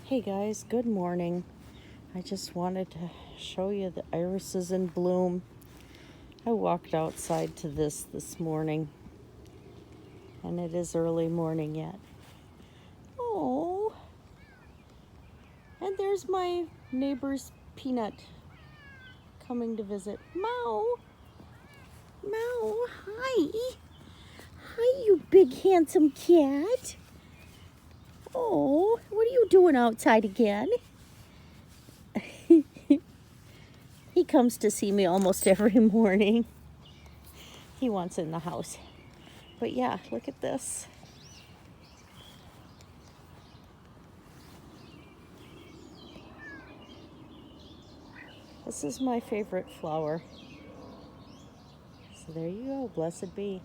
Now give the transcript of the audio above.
Hey guys, good morning. I just wanted to show you the irises in bloom. I walked outside to this morning, and it is early morning yet. Oh, and there's my neighbor's Peanut coming to visit. Mau, Mau, hi. Hi, you big handsome cat. Oh, what are you doing outside again? He comes to see me almost every morning. He wants in the house. But yeah, look at this. This is my favorite flower. So there you go, blessed be.